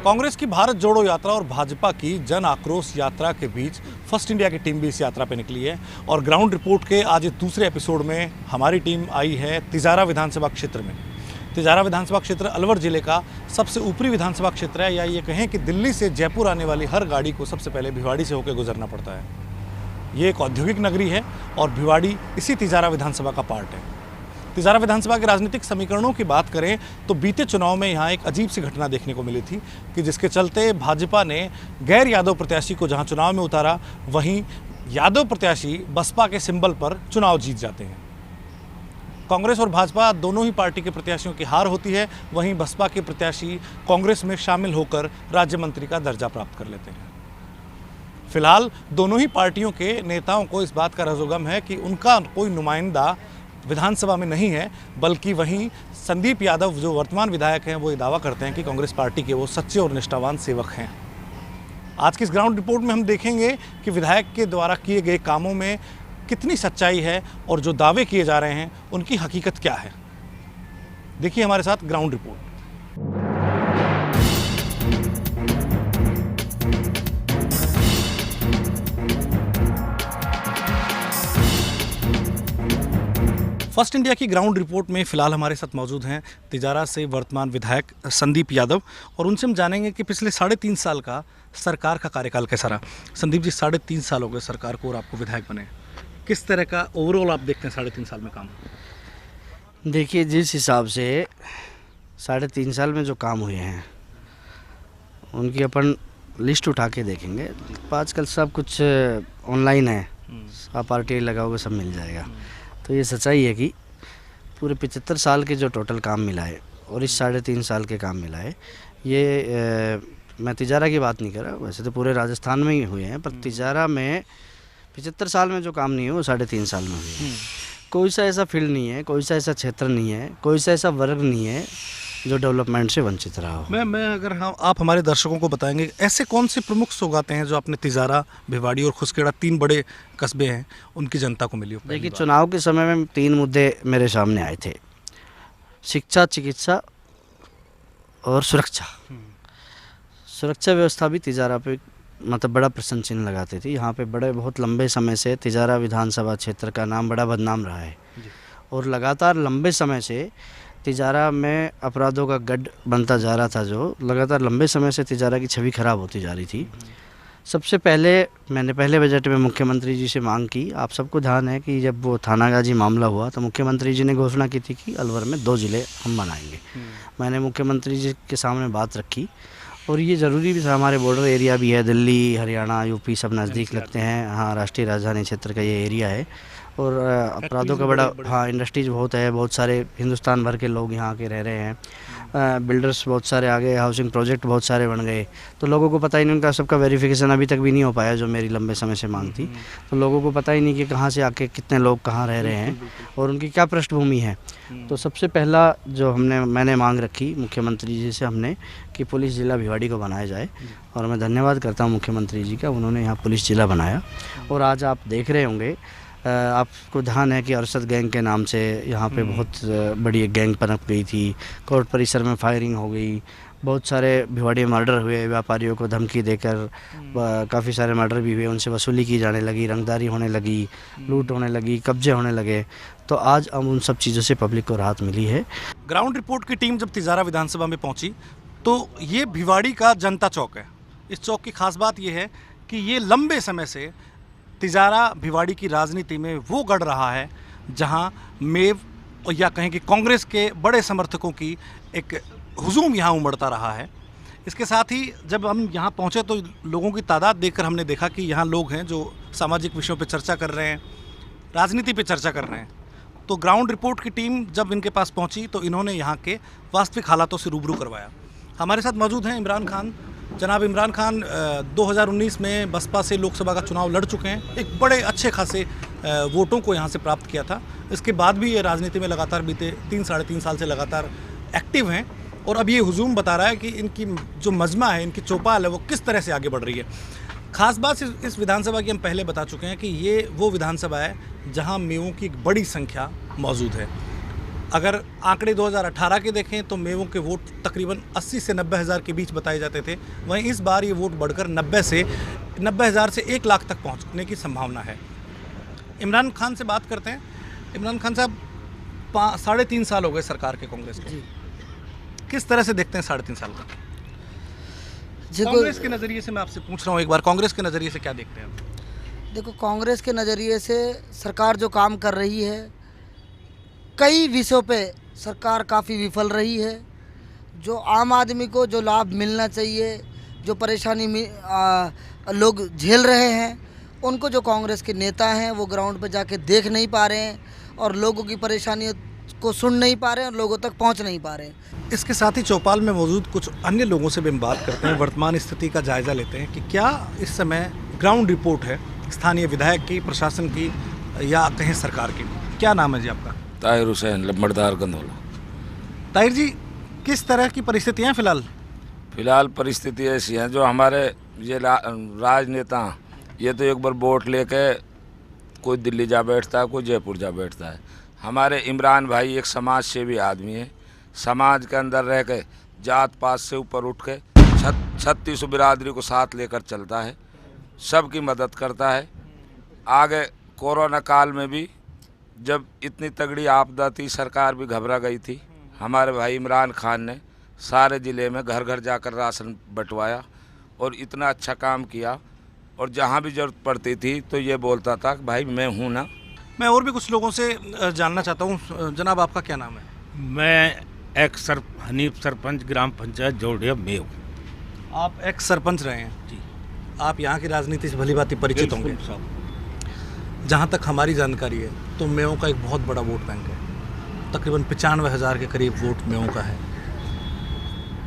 कांग्रेस की भारत जोड़ो यात्रा और भाजपा की जन आक्रोश यात्रा के बीच फर्स्ट इंडिया की टीम भी इस यात्रा पर निकली है और ग्राउंड रिपोर्ट के आज इस दूसरे एपिसोड में हमारी टीम आई है तिजारा विधानसभा क्षेत्र में। तिजारा विधानसभा क्षेत्र अलवर जिले का सबसे ऊपरी विधानसभा क्षेत्र है, या ये कहें कि दिल्ली से जयपुर आने वाली हर गाड़ी को सबसे पहले भिवाड़ी से होकर गुजरना पड़ता है। ये एक औद्योगिक नगरी है और भिवाड़ी इसी तिजारा विधानसभा का पार्ट है। तिजारा विधानसभा के राजनीतिक समीकरणों की बात करें तो बीते चुनाव में यहाँ एक अजीब सी घटना देखने को मिली थी कि जिसके चलते भाजपा ने गैर यादव प्रत्याशी को जहाँ चुनाव में उतारा, वहीं यादव प्रत्याशी बसपा के सिंबल पर चुनाव जीत जाते हैं। कांग्रेस और भाजपा दोनों ही पार्टी के प्रत्याशियों की हार होती है, वहीं बसपा के प्रत्याशी कांग्रेस में शामिल होकर राज्य मंत्री का दर्जा प्राप्त कर लेते हैं। फिलहाल दोनों ही पार्टियों के नेताओं को इस बात का रज़ोगम है कि उनका कोई नुमाइंदा विधानसभा में नहीं है, बल्कि वहीं संदीप यादव जो वर्तमान विधायक हैं वो ये दावा करते हैं कि कांग्रेस पार्टी के वो सच्चे और निष्ठावान सेवक हैं। आज की इस ग्राउंड रिपोर्ट में हम देखेंगे कि विधायक के द्वारा किए गए कामों में कितनी सच्चाई है और जो दावे किए जा रहे हैं उनकी हकीकत क्या है। देखिए हमारे साथ ग्राउंड रिपोर्ट। फर्स्ट इंडिया की ग्राउंड रिपोर्ट में फ़िलहाल हमारे साथ मौजूद हैं तिजारा से वर्तमान विधायक संदीप यादव, और उनसे हम जानेंगे कि पिछले 3.5 साल का सरकार का कार्यकाल कैसा रहा। संदीप जी, 3.5 साल हो गए सरकार को और आपको विधायक बने, किस तरह का ओवरऑल आप देखते हैं 3.5 साल में काम? देखिए, जिस हिसाब से 3.5 साल में जो काम हुए हैं उनकी अपन लिस्ट उठा के देखेंगे। आजकल सब कुछ ऑनलाइन है, आप RTI लगाओगे सब मिल जाएगा। तो ये सच्चाई है कि पूरे 75 साल के जो टोटल काम मिला है और इस 3.5 साल के काम मिला है, ये मैं तिजारा की बात नहीं कर रहा, वैसे तो पूरे राजस्थान में ही हुए हैं, पर तिजारा में 75 साल में जो काम नहीं है वो 3.5 साल में हुए हैं। कोई सा ऐसा फील्ड नहीं है, कोई सा ऐसा क्षेत्र नहीं है, कोई सा ऐसा वर्ग नहीं है जो डेवलपमेंट से वंचित रहा हो। मैं अगर आप हमारे दर्शकों को बताएंगे ऐसे कौन से प्रमुख सौगातें हैं जो आपने तिजारा, भिवाड़ी और खुसखेड़ा 3 बड़े कस्बे हैं उनकी जनता को मिली हो? देखिए, चुनाव के समय में 3 मुद्दे मेरे सामने आए थे: शिक्षा, चिकित्सा और सुरक्षा। सुरक्षा व्यवस्था भी तिजारा पे मतलब बड़ा प्रश्न चिन्ह लगाते थे। यहाँ पे बड़े बहुत लंबे समय से तिजारा विधानसभा क्षेत्र का नाम बड़ा बदनाम रहा है और लगातार लंबे समय से तिजारा में अपराधों का गढ़ बनता जा रहा था, जो लगातार लंबे समय से तिजारा की छवि खराब होती जा रही थी। सबसे पहले मैंने पहले बजट में मुख्यमंत्री जी से मांग की। आप सबको ध्यान है कि जब वो थानागाजी मामला हुआ तो मुख्यमंत्री जी ने घोषणा की थी कि अलवर में 2 ज़िले हम बनाएंगे। मैंने मुख्यमंत्री जी के सामने बात रखी और ये ज़रूरी भी था, हमारे बॉर्डर एरिया भी है, दिल्ली, हरियाणा, यूपी सब नज़दीक लगते हैं। हाँ, राष्ट्रीय राजधानी क्षेत्र का ये एरिया है और अपराधों का बड़ा इंडस्ट्रीज बहुत है, बहुत सारे हिंदुस्तान भर के लोग यहाँ के रह रहे हैं। बिल्डर्स बहुत सारे आ गए, हाउसिंग प्रोजेक्ट बहुत सारे बन गए, तो लोगों को पता ही नहीं, उनका सबका वेरिफिकेशन अभी तक भी नहीं हो पाया, जो मेरी लंबे समय से मांग थी। तो लोगों को पता ही नहीं कि कहाँ से आके कितने लोग कहाँ रह रहे हैं और उनकी क्या पृष्ठभूमि है। तो सबसे पहला जो मैंने मांग रखी मुख्यमंत्री जी से हमने कि पुलिस ज़िला भिवाड़ी को बनाया जाए, और मैं धन्यवाद करता हूँ मुख्यमंत्री जी का, उन्होंने यहाँ पुलिस ज़िला बनाया। और आज आप देख रहे होंगे, आपको ध्यान है कि अरशद गैंग के नाम से यहाँ पे बहुत बड़ी एक गैंग पनप गई थी, कोर्ट परिसर में फायरिंग हो गई, बहुत सारे भिवाड़ी में मर्डर हुए, व्यापारियों को धमकी देकर काफ़ी सारे मर्डर भी हुए, उनसे वसूली की जाने लगी, रंगदारी होने लगी, लूट होने लगी, कब्जे होने लगे। तो आज अब उन सब चीज़ों से पब्लिक को राहत मिली है। ग्राउंड रिपोर्ट की टीम जब तिजारा विधानसभा में पहुंची तो ये भिवाड़ी का जनता चौक है। इस चौक की खास बात ये है कि ये लंबे समय से तिजारा भिवाड़ी की राजनीति में वो गढ़ रहा है जहां मेव या कहें कि कांग्रेस के बड़े समर्थकों की एक हुजूम यहाँ उमड़ता रहा है। इसके साथ ही जब हम यहाँ पहुँचे तो लोगों की तादाद देखकर हमने देखा कि यहाँ लोग हैं जो सामाजिक विषयों पर चर्चा कर रहे हैं, राजनीति पे चर्चा कर रहे हैं। तो ग्राउंड रिपोर्ट की टीम जब इनके पास पहुंची तो इन्होंने यहाँ के वास्तविक हालातों से रूबरू करवाया। हमारे साथ मौजूद हैं इमरान खान। जनाब इमरान खान 2019 में बसपा से लोकसभा का चुनाव लड़ चुके हैं, एक बड़े अच्छे खासे वोटों को यहाँ से प्राप्त किया था। इसके बाद भी ये राजनीति में लगातार बीते 3-3.5 साल से लगातार एक्टिव हैं और अब ये हुजूम बता रहा है कि इनकी जो मजमा है, इनकी चौपाल है, वो किस तरह से आगे बढ़ रही है। खास बात इस विधानसभा की हम पहले बता चुके हैं कि ये वो विधानसभा है जहां मेवों की एक बड़ी संख्या मौजूद है। अगर आंकड़े 2018 के देखें तो मेवों के वोट तकरीबन 80 से 90 हज़ार के बीच बताए जाते थे। वहीं इस बार ये वोट बढ़कर 90 हज़ार से 1 लाख तक पहुंचने की संभावना है। इमरान खान से बात करते हैं। इमरान खान साहब, 3.5 साल हो गए सरकार के कांग्रेस के, किस तरह से देखते हैं 3.5 साल का? कांग्रेस के नज़रिए से मैं आपसे पूछ रहा हूँ एक बार, कांग्रेस के नज़रिए से क्या देखते हैं? देखो, कांग्रेस के नज़रिए से सरकार जो काम कर रही है, कई विषयों पे सरकार काफ़ी विफल रही है। जो आम आदमी को जो लाभ मिलना चाहिए, जो परेशानी लोग झेल रहे हैं, उनको जो कांग्रेस के नेता हैं वो ग्राउंड पे जाके देख नहीं पा रहे हैं और लोगों की परेशानियों को सुन नहीं पा रहे हैं और लोगों तक पहुंच नहीं पा रहे हैं। इसके साथ ही चौपाल में मौजूद कुछ अन्य लोगों से भी हम बात करते हैं, वर्तमान स्थिति का जायज़ा लेते हैं कि क्या इस समय ग्राउंड रिपोर्ट है स्थानीय विधायक की, प्रशासन की या कहीं सरकार की। क्या नाम है जी आपका? ताहिर हुसैन, लंबड़दार गंधौला। ताहिर जी, किस तरह की परिस्थितियाँ फिलहाल? फिलहाल परिस्थिति ऐसी है, जो हमारे ये राजनेता, ये तो एक बार वोट लेके कोई दिल्ली जा बैठता है, कोई जयपुर जा बैठता है। हमारे इमरान भाई एक समाज सेवी आदमी है, समाज के अंदर रह के जात पात से ऊपर उठ के 36 बिरादरी को साथ लेकर चलता है, सबकी मदद करता है। आगे कोरोना काल में भी जब इतनी तगड़ी आपदा थी, सरकार भी घबरा गई थी, हमारे भाई इमरान खान ने सारे ज़िले में घर घर जाकर राशन बंटवाया और इतना अच्छा काम किया। और जहाँ भी ज़रूरत पड़ती थी तो ये बोलता था कि भाई मैं हूँ ना। मैं और भी कुछ लोगों से जानना चाहता हूँ। जनाब, आपका क्या नाम है? मैं हनीफ सरपंच ग्राम पंचायत जोड़िया मेव। आप एक्स सरपंच रहे हैं जी, आप यहाँ की राजनीति से भली भांति परिचित होंगे। जहाँ तक हमारी जानकारी है तो मेवों का एक बहुत बड़ा वोट बैंक है, तकरीबन 95,000 के करीब वोट मेवों का है।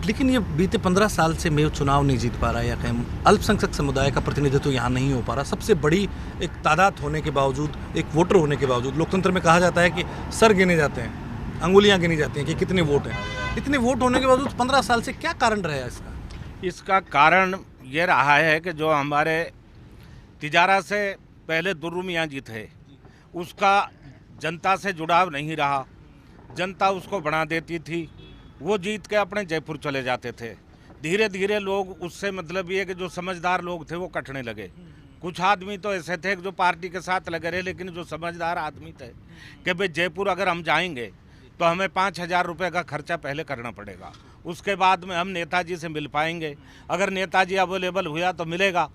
लेकिन ये बीते 15 साल से मेव चुनाव नहीं जीत पा रहा है, या कहीं अल्पसंख्यक समुदाय का प्रतिनिधित्व यहाँ नहीं हो पा रहा। सबसे बड़ी एक तादाद होने के बावजूद, एक वोटर होने के बावजूद, लोकतंत्र में कहा जाता है कि सर गिने जाते हैं, अंगुलियाँ गिनी जाती हैं कि कितने वोट हैं। इतने वोट होने के बावजूद 15 साल से क्या कारण रहा है इसका? इसका कारण ये रहा है कि जो हमारे तिजारा से पहले दुर्रू मियाँ जी थे, उसका जनता से जुड़ाव नहीं रहा। जनता उसको बना देती थी, वो जीत के अपने जयपुर चले जाते थे। धीरे धीरे लोग उससे, मतलब ये कि जो समझदार लोग थे वो कटने लगे। कुछ आदमी तो ऐसे थे जो पार्टी के साथ लगे रहे, लेकिन जो समझदार आदमी थे कि भाई जयपुर अगर हम जाएंगे तो हमें 5,000 रुपये का खर्चा पहले करना पड़ेगा, उसके बाद में हम नेताजी से मिल पाएंगे। अगर नेताजी अवेलेबल हुआ तो मिलेगा,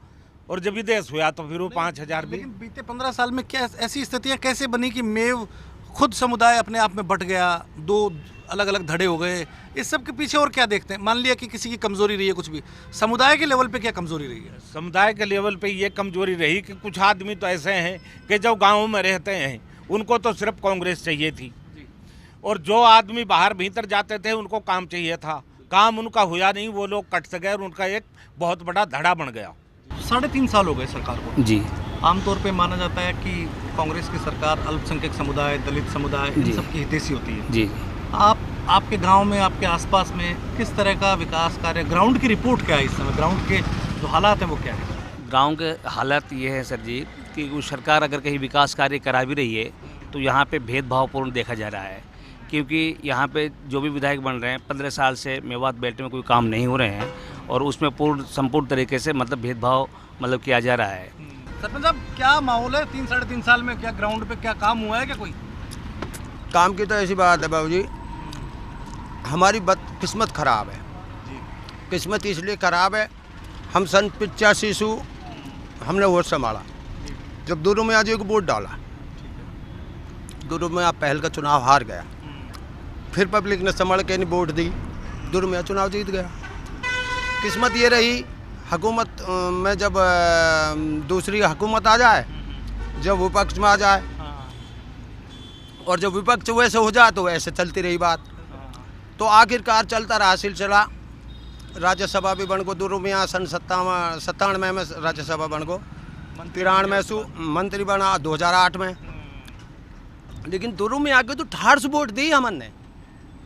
और जब विदेश हुआ तो फिर वो 5,000 भी। लेकिन बीते 15 साल में क्या ऐसी स्थितियाँ कैसे बनी कि मेव खुद समुदाय अपने आप में बट गया, 2 अलग अलग धड़े हो गए? इस सब के पीछे और क्या देखते हैं? मान लिया कि किसी की कमजोरी रही है, कुछ भी समुदाय के लेवल पे क्या कमजोरी रही है? समुदाय के लेवल पे ये कमजोरी रही कि कुछ आदमी तो ऐसे हैं कि जो गाँव में रहते हैं उनको तो सिर्फ कांग्रेस चाहिए थी, और जो आदमी बाहर भीतर जाते थे उनको काम चाहिए था। काम उनका हुआ नहीं, वो लोग कट से गए और उनका एक बहुत बड़ा धड़ा बन गया। 3.5 साल हो गए सरकार को जी। आमतौर पे माना जाता है कि कांग्रेस की सरकार अल्पसंख्यक समुदाय, दलित समुदाय, इन सब की हितैषी होती है। जी। आपके गांव में, आपके आसपास में किस तरह का विकास कार्य, ग्राउंड की रिपोर्ट क्या है इस समय, ग्राउंड के जो हालात हैं वो क्या है? गांव के हालात ये है सर जी कि वो सरकार अगर कहीं विकास कार्य करा भी रही है तो यहाँ पे भेदभावपूर्ण देखा जा रहा है, क्योंकि यहाँ पे जो भी विधायक बन रहे हैं 15 साल से मेवात बेल्ट में कोई काम नहीं हो रहे हैं, और उसमें संपूर्ण तरीके से मतलब भेदभाव मतलब किया जा रहा है। सरपंच साहब, क्या माहौल है 3-3.5 साल में? क्या ग्राउंड पे क्या काम हुआ है? क्या कोई काम की तो ऐसी बात है बाबूजी, हमारी किस्मत ख़राब है। किस्मत इसलिए ख़राब है, हम सन 85 हमने वोट संभाला, जब दुर्रू मियाँ जी को वोट डाला, दुर्रू मियाँ पहल का चुनाव हार गया, फिर पब्लिक ने संभाल के नहीं वोट दी, दुर्रू मियाँ चुनाव जीत गया। किस्मत ये रही, हुकूमत में जब दूसरी हुकूमत आ जाए, जब विपक्ष में आ जाए, और जब विपक्ष वैसे हो जाए तो वैसे चलती रही बात। तो आखिरकार चलता रहा सिलसिला। राज्यसभा भी बन गो दुर्रू मियाँ सन 97 में राज्यसभा बन गो, 93 मंत्री बना 2008 में। लेकिन दुर्रू मियाँ के तो 18 वोट दी हमने,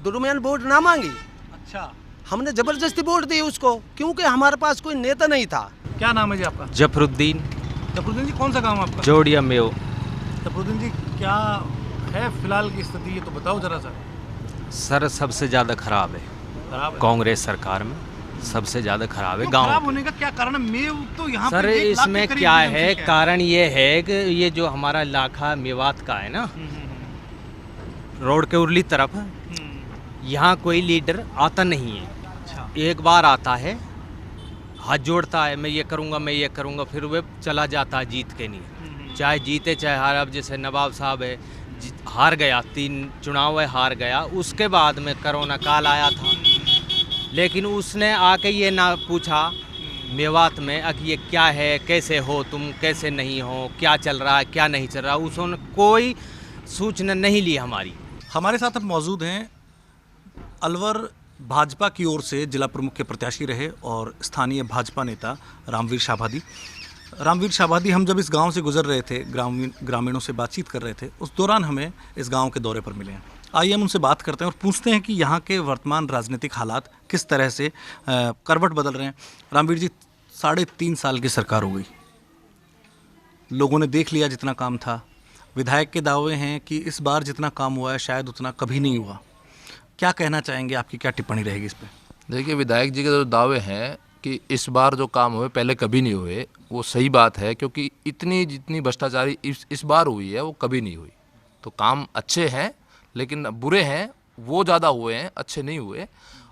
दुर्रू मियाँ ने वोट ना मांगी। अच्छा, हमने जबरदस्ती वोट दी उसको, क्योंकि हमारे पास कोई नेता नहीं था। क्या नाम है जी आपका? जफरुद्दीन। जफरुद्दीन जी, कौन सा काम जोड़िया मेव। जफरुद्दीन जी, क्या है फिलहाल की स्थिति, ये तो बताओ जरा सा। सर सबसे ज़्यादा खराब है खराब है। कांग्रेस सरकार में, सबसे ज़्यादा खराब है तो गाँव खराब होने का क्या कारण है? मैं तो यहाँ सर पे 1 लाख के इसमें करीब क्या जनसंख्या है, कारण ये है कि ये जो हमारा इलाका मेवात का है ना, रोड के उरली तरफ, यहाँ कोई लीडर आता नहीं है। अच्छा। एक बार आता है, हाथ जोड़ता है, मैं ये करूँगा मैं ये करूँगा, फिर वे चला जाता है जीत के नहीं, चाहे जीते चाहे हार। अब जैसे नवाब साहब है, हार गया, 3 चुनाव है, हार गया। उसके बाद में कोरोना काल आया था, लेकिन उसने आके ये ना पूछा मेवात में कि ये क्या है, कैसे हो तुम, कैसे नहीं हो, क्या चल रहा है क्या नहीं चल रहा, उसने कोई सूचना नहीं ली हमारी। हमारे साथ अब मौजूद हैं अलवर भाजपा की ओर से जिला प्रमुख के प्रत्याशी रहे और स्थानीय भाजपा नेता रामवीर शाभादी। रामवीर शाभादी, हम जब इस गांव से गुजर रहे थे, ग्रामीणों से बातचीत कर रहे थे, उस दौरान हमें इस गांव के दौरे पर मिले हैं। आइए हम उनसे बात करते हैं और पूछते हैं कि यहाँ के वर्तमान राजनीतिक हालात किस तरह से करवट बदल रहे हैं। रामवीर जी, 3.5 साल की सरकार हो गई, लोगों ने देख लिया जितना काम था। विधायक के दावे हैं कि इस बार जितना काम हुआ है शायद उतना कभी नहीं हुआ। क्या कहना चाहेंगे, आपकी क्या टिप्पणी रहेगी इस पर? देखिए, विधायक जी के जो दावे हैं कि इस बार जो काम हुए पहले कभी नहीं हुए, वो सही बात है, क्योंकि इतनी जितनी भ्रष्टाचारी इस बार हुई है वो कभी नहीं हुई। तो काम अच्छे हैं लेकिन बुरे हैं, वो ज़्यादा हुए हैं, अच्छे नहीं हुए।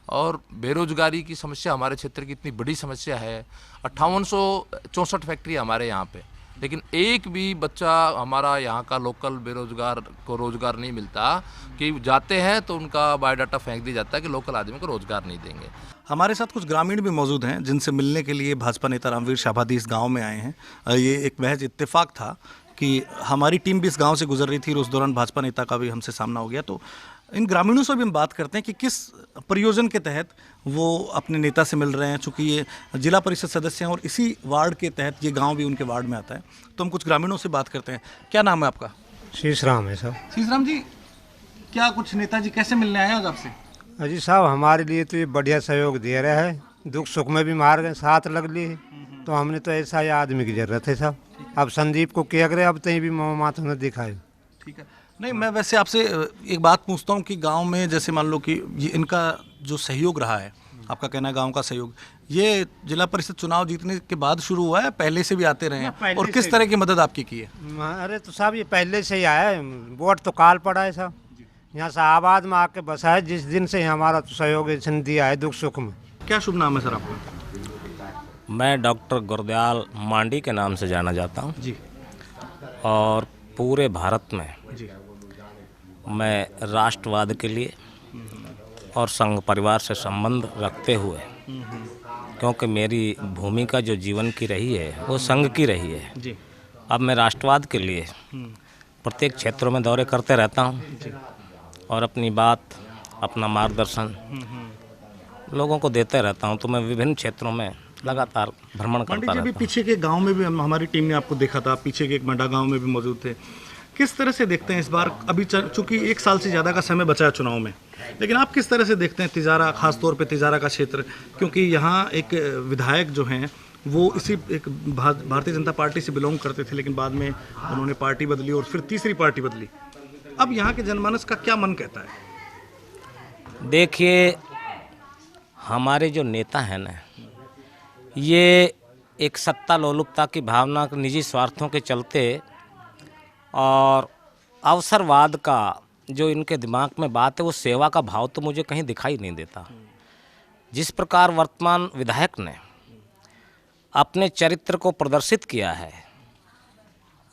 और बेरोजगारी की समस्या हमारे क्षेत्र की इतनी बड़ी समस्या है। 5864 फैक्ट्री हमारे यहाँ पे, लेकिन एक भी बच्चा हमारा यहाँ का लोकल बेरोजगार को रोज़गार नहीं मिलता। कि जाते हैं तो उनका बायोडाटा फेंक दिया जाता है कि लोकल आदमी को रोज़गार नहीं देंगे। हमारे साथ कुछ ग्रामीण भी मौजूद हैं जिनसे मिलने के लिए भाजपा नेता रामवीर शाभादी इस गांव में आए हैं। ये एक महज इत्तेफाक था कि हमारी टीम भी इस गांव से गुजर रही थी और उस दौरान भाजपा नेता का भी हमसे सामना हो गया। तो इन ग्रामीणों से भी हम बात करते हैं कि किस प्रयोजन के तहत वो अपने नेता से मिल रहे हैं। चूँकि ये जिला परिषद सदस्य हैं और इसी वार्ड के तहत ये गाँव भी उनके वार्ड में आता है, तो हम कुछ ग्रामीणों से बात करते हैं। क्या नाम है आपका? शीशराम है साहब। शीशराम जी, क्या कुछ नेताजी कैसे मिलने आए आज आपसे? अजी साहब, हमारे लिए तो ये बढ़िया सहयोग दे रहा है, दुख सुख में भी मार गए, साथ लग लिए। तो हमने तो ऐसा ही आदमी की जरूरत है साहब। अब संदीप को क्या करे, अब तई भी मात ने दिखाए। ठीक है। नहीं, मैं वैसे आपसे एक बात पूछता हूँ कि गांव में जैसे मान लो कि ये इनका जो सहयोग रहा है, आपका कहना है गांव का सहयोग, ये जिला परिषद चुनाव जीतने के बाद शुरू हुआ है, पहले से भी आते रहे हैं? और किस तरह की मदद आपकी की है? अरे तो साहब, ये पहले से ही आया है, वोट तो काल पड़ा है साहब। यहाँ शाहबाद में आके बसा है, जिस दिन से हमारा तो सहयोग दिया है दुख सुख में। क्या शुभ नाम है सर आपका? मैं डॉक्टर गुरदयाल मांडी के नाम से जाना जाता हूँ जी। और पूरे भारत में जी। मैं राष्ट्रवाद के लिए और संघ परिवार से संबंध रखते हुए, क्योंकि मेरी भूमिका जो जीवन की रही है वो संघ की रही है जी। अब मैं राष्ट्रवाद के लिए प्रत्येक क्षेत्रों में दौरे करते रहता हूँ और अपनी बात, अपना मार्गदर्शन लोगों को देते रहता हूँ। तो मैं विभिन्न क्षेत्रों में लगातार भ्रमण करता रहता हूँ। पीछे के गांव में भी हमारी टीम ने आपको देखा था, पीछे के एक मंडा गांव में भी मौजूद थे। किस तरह से देखते हैं इस बार, अभी चूंकि 1 साल से ज़्यादा का समय बचा है चुनाव में, लेकिन आप किस तरह से देखते हैं तिजारा, खासतौर पे तिजारा का क्षेत्र? क्योंकि यहाँ एक विधायक जो हैं वो इसी एक भारतीय जनता पार्टी से बिलोंग करते थे, लेकिन बाद में उन्होंने पार्टी बदली और फिर तीसरी पार्टी बदली। अब यहाँ के जनमानस का क्या मन कहता है? देखिए, हमारे जो नेता हैं ना, ये एक सत्ता लोलुपता की भावना, निजी स्वार्थों के चलते और अवसरवाद का जो इनके दिमाग में बात है, वो सेवा का भाव तो मुझे कहीं दिखाई नहीं देता। जिस प्रकार वर्तमान विधायक ने अपने चरित्र को प्रदर्शित किया है,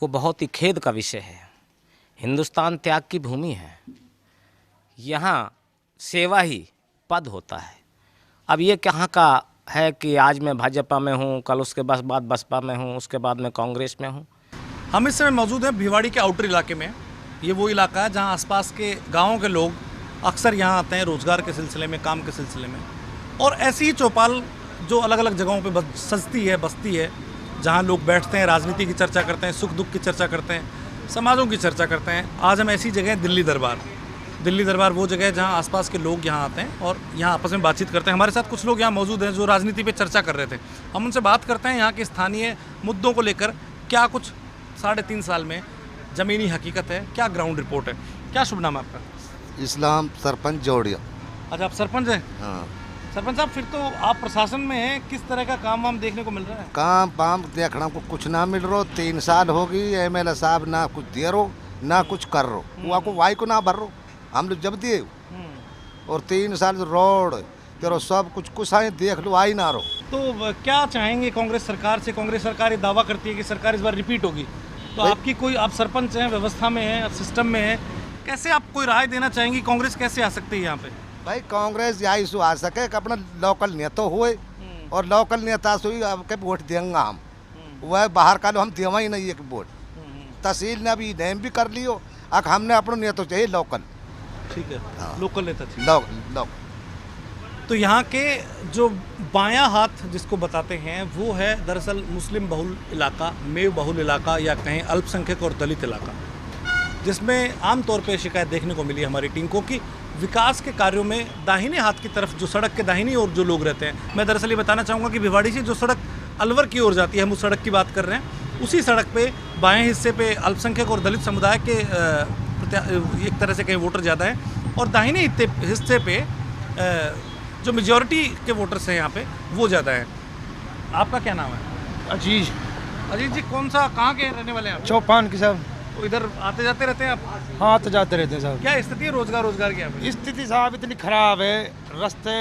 वो बहुत ही खेद का विषय है। हिंदुस्तान त्याग की भूमि है, यहाँ सेवा ही पद होता है। अब ये कहाँ का है कि आज मैं भाजपा में हूँ, कल उसके बाद बसपा में हूँ, उसके बाद मैं कांग्रेस में हूँ। हम इस समय मौजूद हैं भिवाड़ी के आउटर इलाके में। ये वो इलाका है जहाँ आसपास के गाँवों के लोग अक्सर यहाँ आते हैं रोज़गार के सिलसिले में, काम के सिलसिले में। और ऐसी ही चौपाल जो अलग अलग जगहों पे सजती है, बसती है, जहाँ लोग बैठते हैं, राजनीति की चर्चा करते हैं, सुख दुख की चर्चा करते हैं, समाजों की चर्चा करते हैं। आज हम ऐसी जगह दिल्ली दरबार। दिल्ली दरबार वो जगह है जहाँ आसपास के लोग यहाँ आते हैं और यहाँ आपस में बातचीत करते हैं। हमारे साथ कुछ लोग यहाँ मौजूद हैं जो राजनीति पे चर्चा कर रहे थे। हम उनसे बात करते हैं यहाँ के स्थानीय मुद्दों को लेकर, क्या कुछ 3.5 साल में ज़मीनी हकीकत है, क्या ग्राउंड रिपोर्ट है। क्या शुभ नाम है आपका? इस्लाम सरपंच जोड़िया। अच्छा, आप सरपंच हैं? हाँ। सरपंच साहब, फिर तो आप प्रशासन में हैं, किस तरह का काम वाम देखने को मिल रहा है? काम पाम देखना को कुछ ना मिल रहा। 3 साल होगी MLA साहब ना कुछ दे रो ना कुछ कर रो, वो को वाई को ना भर रो। हम लोग जब दिए और 3 साल रोड तेरो सब कुछ आए देख लो, आई ना रो। तो क्या चाहेंगे कांग्रेस सरकार से? कांग्रेस सरकार ये दावा करती है कि सरकार इस बार रिपीट होगी, तो आपकी कोई, आप सरपंच हैं, व्यवस्था में हैं, सिस्टम में हैं, कैसे आप कोई राय देना चाहेंगे? कांग्रेस कैसे आ सकती है यहाँ पे? भाई कांग्रेस यही सु आ सके कि अपना लोकल नेता हुए और लोकल नेता से ही अब के वोट देंगे हम। वह बाहर का लो हम देवा ही नहीं एक वोट। तहसील ने अभी नेम भी कर लियो, अब हमने अपना नेता चाहिए लोकल। ठीक है, हाँ। लोकल नेता चाहिए। तो यहाँ के जो बायां हाथ जिसको बताते हैं वो है दरअसल मुस्लिम बहुल इलाका, मेव बहुल इलाका, या कहें अल्पसंख्यक और दलित इलाका, जिसमें आमतौर पे शिकायत देखने को मिली हमारी टीम को कि विकास के कार्यों में दाहिने हाथ की तरफ, जो सड़क के दाहिनी ओर जो लोग रहते हैं, मैं दरअसल ये बताना चाहूँगा कि भिवाड़ी से जो सड़क अलवर की ओर जाती है, हम उस सड़क की बात कर रहे हैं, उसी सड़क पे बाएं हिस्से पे अल्पसंख्यक और दलित समुदाय के एक तरह से कहीं वोटर ज़्यादा हैं, और दाहिने हिस्से पे जो मेजॉरिटी के वोटर्स हैं यहाँ पे वो ज़्यादा हैं। आपका क्या नाम है? अजीज। अजीज जी, कौन सा, कहाँ के रहने वाले हैं? चौपान के साहब। तो इधर आते जाते रहते हैं आप? हाँ, आते जाते रहते हैं साहब। क्या स्थिति है रोजगार की यहाँ पे? स्थिति साहब इतनी खराब है, रास्ते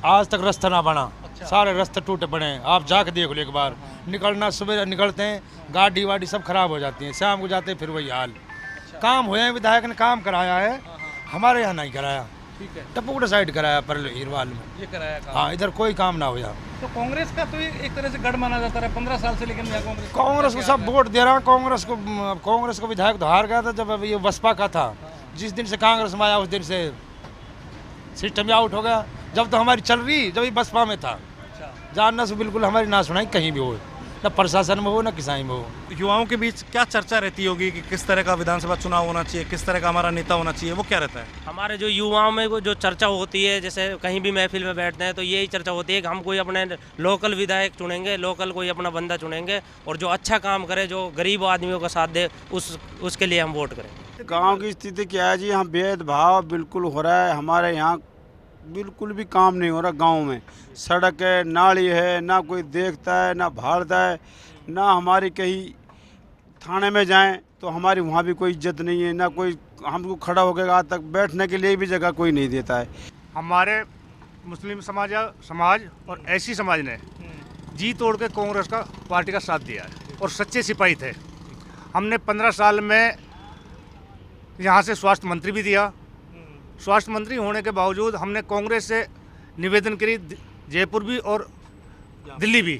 आज तक रास्ता ना बना। अच्छा। सारे रास्ते टूटे पड़े हैं, आप जाके देख लो एक बार। निकलना, सुबह निकलते हैं, गाड़ी वाड़ी सब खराब हो जाती है, शाम को जाते हैं फिर वही हाल। अच्छा। काम हुए हैं, विधायक ने काम कराया है, हमारे यहाँ नहीं कराया। ठीक है, टपुकड़ा साइड कराया पर हिरवाल में ये कराया काम। हाँ, इधर कोई काम ना हुआ। तो कांग्रेस का तो एक तरह से गढ़ माना जाता है 15 साल से, लेकिन कांग्रेस को सब वोट दे रहा। कांग्रेस को विधायक तो हार गया था जब ये बसपा का था। जिस दिन से कांग्रेस में आया उस दिन से सिस्टम आउट हो गया। जब तो हमारी चल रही, जब ये बसपा में था, जानना से बिल्कुल हमारी ना सुनाई कहीं भी हो, न प्रशासन में हो न किसाई में हो। युवाओं के बीच क्या चर्चा रहती होगी कि किस तरह का विधानसभा चुनाव होना चाहिए, किस तरह का हमारा नेता होना चाहिए, वो क्या रहता है? हमारे जो युवाओं में जो चर्चा होती है, जैसे कहीं भी महफिल में बैठते हैं तो यही चर्चा होती है कि हम कोई अपने लोकल विधायक चुनेंगे, लोकल कोई अपना बंदा चुनेंगे, और जो अच्छा काम करे, जो गरीब आदमियों का साथ दे, उसके लिए हम वोट करें। गाँव की स्थिति क्या है जी? यहाँ भेदभाव बिल्कुल हो रहा है। हमारे यहाँ बिल्कुल भी काम नहीं हो रहा। गांव में सड़क है, नाली है, ना कोई देखता है, ना भाड़ता है, ना हमारी कहीं थाने में जाएं तो हमारी वहाँ भी कोई इज्जत नहीं है, ना कोई हमको खड़ा होकर आज तक बैठने के लिए भी जगह कोई नहीं देता है। हमारे मुस्लिम समाज और ऐसी समाज ने जी तोड़ के कांग्रेस का पार्टी का साथ दिया है और सच्चे सिपाही थे। हमने 15 साल में यहाँ से स्वास्थ्य मंत्री भी दिया। स्वास्थ्य मंत्री होने के बावजूद हमने कांग्रेस से निवेदन करी, जयपुर भी और दिल्ली भी।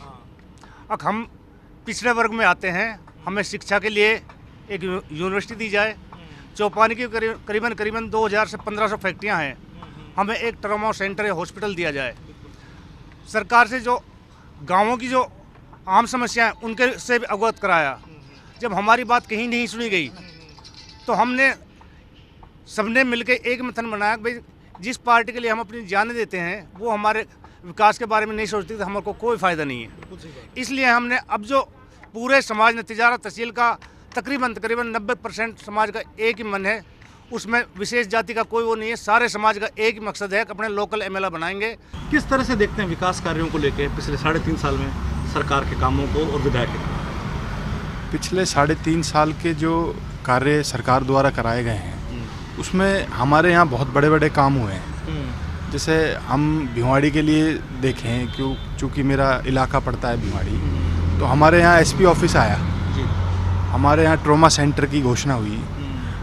अब हम पिछड़े वर्ग में आते हैं, हमें शिक्षा के लिए एक यूनिवर्सिटी दी जाए। चौपानी की करीबन 2000 से 1500 फैक्ट्रियां हैं, हमें एक ट्रॉमा सेंटर या हॉस्पिटल दिया जाए। सरकार से जो गांवों की जो आम समस्याएं उनके से भी अवगत कराया। जब हमारी बात कहीं नहीं सुनी गई तो हमने सबने मिलकर एक मंथन बनाया, भाई जिस पार्टी के लिए हम अपनी जान देते हैं वो हमारे विकास के बारे में नहीं सोचती तो हमको कोई फ़ायदा नहीं है। इसलिए हमने अब जो पूरे समाज ने, तिजारा तहसील का तकरीबन 90% समाज का एक ही मन है, उसमें विशेष जाति का कोई वो नहीं है, सारे समाज का एक ही मकसद है कि अपने लोकल MLA बनाएंगे। किस तरह से देखते हैं विकास कार्यों को लेकर पिछले 3.5 साल में सरकार के कामों को और विधायक के? पिछले 3.5 साल के जो कार्य सरकार द्वारा कराए गए हैं उसमें हमारे यहाँ बहुत बड़े बड़े काम हुए हैं। जैसे हम भिवाड़ी के लिए देखें, क्योंकि मेरा इलाका पड़ता है भिवाड़ी, तो हमारे यहाँ SP ऑफिस आया, हमारे यहाँ ट्रॉमा सेंटर की घोषणा हुई,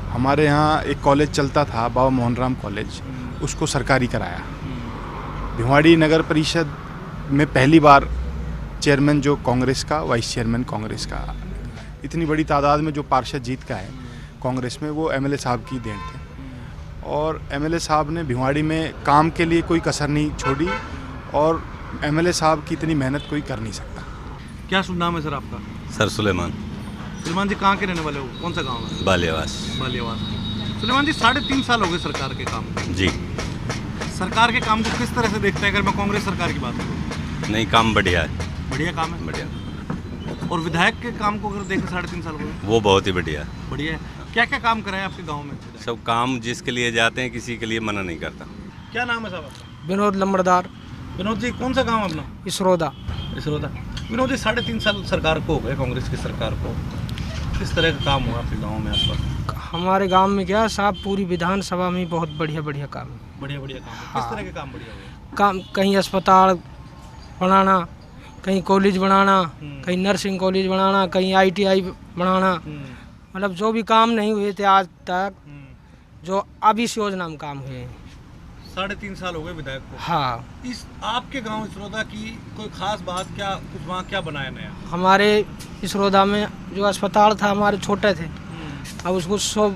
हमारे यहाँ एक कॉलेज चलता था बाबा मोहन राम कॉलेज, उसको सरकारी कराया। भिवाड़ी नगर परिषद में पहली बार चेयरमैन जो कांग्रेस का, वाइस चेयरमैन कांग्रेस का, इतनी बड़ी तादाद में जो पार्षद जीत का है कांग्रेस में, वो MLA साहब की देन थे। और MLA साहब ने भिवाड़ी में काम के लिए कोई कसर नहीं छोड़ी, और MLA साहब की इतनी मेहनत कोई कर नहीं सकता। क्या शुभ नाम है सर आपका? सर सुलेमान। सुलेमान जी, कहाँ के रहने वाले हो? कौन सा गांव है? बालियावास। सुलेमान जी, 3.5 साल हो गए सरकार के काम को। जी। सरकार के काम को किस तरह से देखते हैं? अगर मैं कांग्रेस सरकार की बात करूँ। नहीं, काम बढ़िया है। बढ़िया काम है। बढ़िया। और विधायक के काम को अगर देखें 3.5 साल हो गए, वो बहुत ही बढ़िया है। क्या क्या काम कराए आपके गांव में? सब काम जिसके लिए जाते हैं किसी के लिए मना नहीं करता। क्या नाम है साहब आपका? विनोद लंबड़दार। विनोद जी, कौन सा गांव अपना? इसरोदा। इसरोदा। विनोद जी, 3.5 साल सरकार को हो गए, कांग्रेस की सरकार को, किस तरह का काम हुआ आपके गांव में आसपास? हमारे गांव में क्या साहब, पूरी विधानसभा में बहुत बढ़िया बढ़िया काम है। बढ़िया बढ़िया काम है। किस तरह के काम बढ़िया हुए? काम कहीं अस्पताल बनाना, कहीं कॉलेज बनाना, कहीं नर्सिंग कॉलेज बनाना, कहीं ITI बनाना, मतलब जो भी काम नहीं हुए थे आज तक, जो अब इस योजना में काम हुए हैं। 3.5 साल हो गए विधायक को। हाँ। इस आपके गांव इसरोदा की कोई खास बात क्या, कुछ वहाँ क्या बनाया नया? हमारे इसरोदा में जो अस्पताल था हमारे छोटे थे, अब उसको 100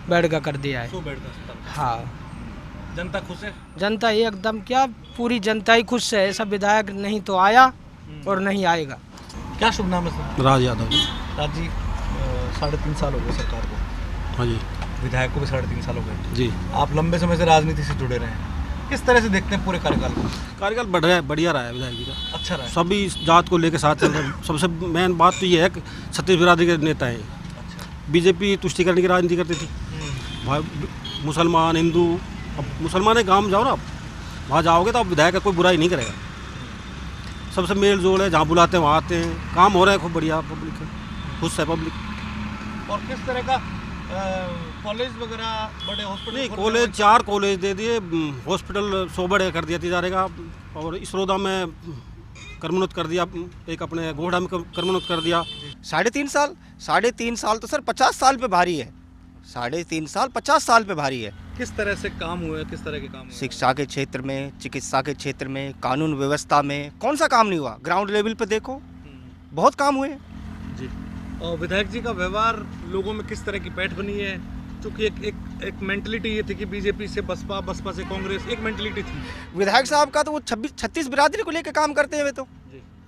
बेड का कर दिया है। 100 बेड का अस्पताल। हाँ। जनता खुश है? जनता एकदम, क्या पूरी जनता ही खुश है। ऐसा विधायक नहीं तो आया और नहीं आएगा। क्या शुभ नाम है सर? राज यादव जी। राज जी, 3.5 साल हो गए सरकार को। हाँ जी। विधायक को भी 3.5 साल हो गए जी। आप लंबे समय से राजनीति से जुड़े रहे हैं, किस तरह से देखते हैं पूरे कार्यकाल को? कार्यकाल बढ़िया रहा है विधायक जी का। अच्छा रहा है। सभी जात को लेकर साथ चल रहे हैं। सबसे मेन बात तो ये है कि छत्तीस बिरादरी के नेता हैं। बीजेपी तुष्टिकरण की राजनीति करती थी, मुसलमान हिंदू। अब मुसलमान गाँव जाओ ना, आप वहाँ जाओगे तो आप विधायक का कोई बुराई नहीं करेगा। सबसे मेल जोल है, जहाँ बुलाते हैं वहाँ आते हैं, काम हो रहा है खूब बढ़िया, पब्लिक है खुश है पब्लिक। और किस तरह का कॉलेज वगैरह, बड़े हॉस्पिटल? नहीं, कॉलेज 4 कॉलेज दे दिए, हॉस्पिटल 100 बड़े कर दिया तिजारेगा, और इसरोदा में कर्मोन्नत कर दिया, एक अपने गोहड़ा में कर्मोन्नत कर दिया। 3.5 साल तो सर 50 साल पे भारी है। 3.5 साल 50 साल पे भारी है। किस तरह से काम हुए, किस तरह के काम हुए? शिक्षा के क्षेत्र में, चिकित्सा के क्षेत्र में, कानून व्यवस्था में, कौन सा काम नहीं हुआ? ग्राउंड लेवल पे देखो, बहुत काम हुए जी। और विधायक जी का व्यवहार लोगों में किस तरह की पैठ बनी है? क्योंकि एक मेंटलिटी ये थी कि बीजेपी से बसपा, बसपा से कांग्रेस, एक मेंटलिटी थी। विधायक साहब का तो वो 36 बिरादरी को लेकर काम करते हैं वे तो।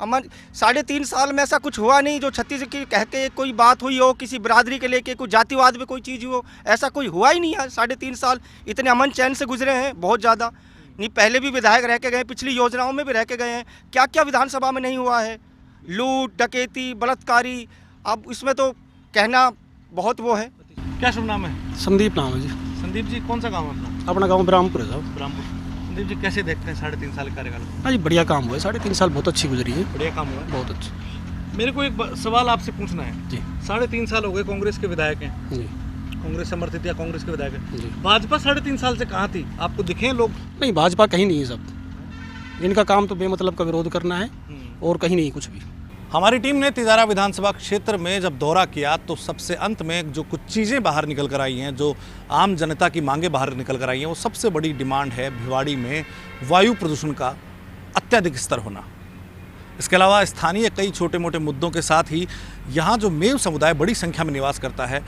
हमारे 3.5 साल में ऐसा कुछ हुआ नहीं जो 36 की कह के कोई बात हुई हो, किसी बिरादरी के लेके कोई जातिवाद में कोई चीज़ हो, ऐसा कोई हुआ ही नहीं है। 3.5 साल इतने अमन चैन से गुजरे हैं, बहुत ज़्यादा। नहीं, पहले भी विधायक रह के गए, पिछली योजनाओं में भी रह के गए हैं। क्या क्या विधानसभा में नहीं हुआ है? लूट, डकैती, बलात्कारी, अब इसमें तो कहना बहुत वो है। क्या शुभ नाम है? संदीप नाम है जी। संदीप जी, कौन सा गाँव है अपना? अपना गाँव ब्राह्मपुर है साहब। ब्राह्मपुर। संदीप जी, कैसे देखते हैं 3.5 साल कार्यकाल? हाँ जी, बढ़िया काम हुआ है। 3.5 साल बहुत अच्छी गुजरी है। बढ़िया काम हुआ है, बहुत अच्छा। मेरे को एक सवाल आपसे पूछना है जी। 3.5 साल हो गए कांग्रेस के विधायक हैं जी, कांग्रेस समर्थित या कांग्रेस के विधायक हैं जी। भाजपा 3.5 साल से कहाँ थी? आपको दिखे लोग? नहीं, भाजपा कहीं नहीं है सब। इनका काम तो बेमतलब का विरोध करना है और कहीं नहीं कुछ भी। हमारी टीम ने तिजारा विधानसभा क्षेत्र में जब दौरा किया तो सबसे अंत में जो कुछ चीज़ें बाहर निकल कर आई हैं, जो आम जनता की मांगें बाहर निकल कर आई हैं, वो सबसे बड़ी डिमांड है भिवाड़ी में वायु प्रदूषण का अत्यधिक स्तर होना। इसके अलावा स्थानीय कई छोटे मोटे मुद्दों के साथ ही यहाँ जो मेव समुदाय बड़ी संख्या में निवास करता है,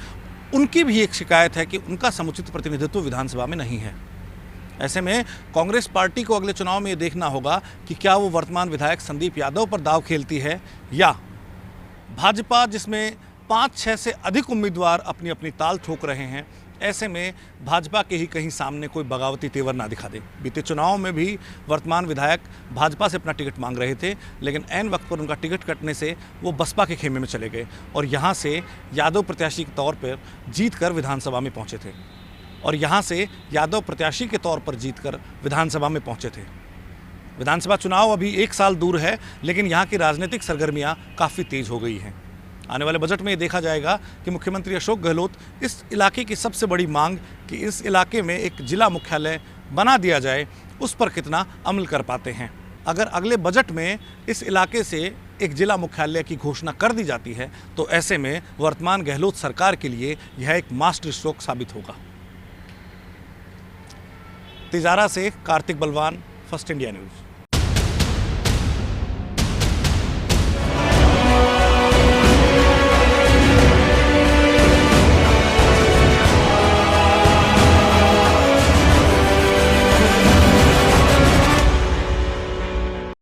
उनकी भी एक शिकायत है कि उनका समुचित प्रतिनिधित्व विधानसभा में नहीं है। ऐसे में कांग्रेस पार्टी को अगले चुनाव में ये देखना होगा कि क्या वो वर्तमान विधायक संदीप यादव पर दांव खेलती है, या भाजपा जिसमें 5-6 से अधिक उम्मीदवार अपनी अपनी ताल ठोक रहे हैं, ऐसे में भाजपा के ही कहीं सामने कोई बगावती तेवर ना दिखा दे। बीते चुनाव में भी वर्तमान विधायक भाजपा से अपना टिकट मांग रहे थे, लेकिन ऐन वक्त पर उनका टिकट कटने से वो बसपा के खेमे में चले गए और यहाँ से यादव प्रत्याशी के तौर पर जीत कर विधानसभा में पहुँचे थे और यहाँ से यादव प्रत्याशी के तौर पर जीतकर विधानसभा में पहुँचे थे। विधानसभा चुनाव अभी 1 साल दूर है, लेकिन यहाँ की राजनीतिक सरगर्मियाँ काफ़ी तेज़ हो गई हैं। आने वाले बजट में ये देखा जाएगा कि मुख्यमंत्री अशोक गहलोत इस इलाके की सबसे बड़ी मांग कि इस इलाके में एक जिला मुख्यालय बना दिया जाए, उस पर कितना अमल कर पाते हैं। अगर अगले बजट में इस इलाके से एक जिला मुख्यालय की घोषणा कर दी जाती है तो ऐसे में वर्तमान गहलोत सरकार के लिए यह एक मास्टर स्ट्रोक साबित होगा। तिजारा से कार्तिक बलवान, फर्स्ट इंडिया न्यूज़।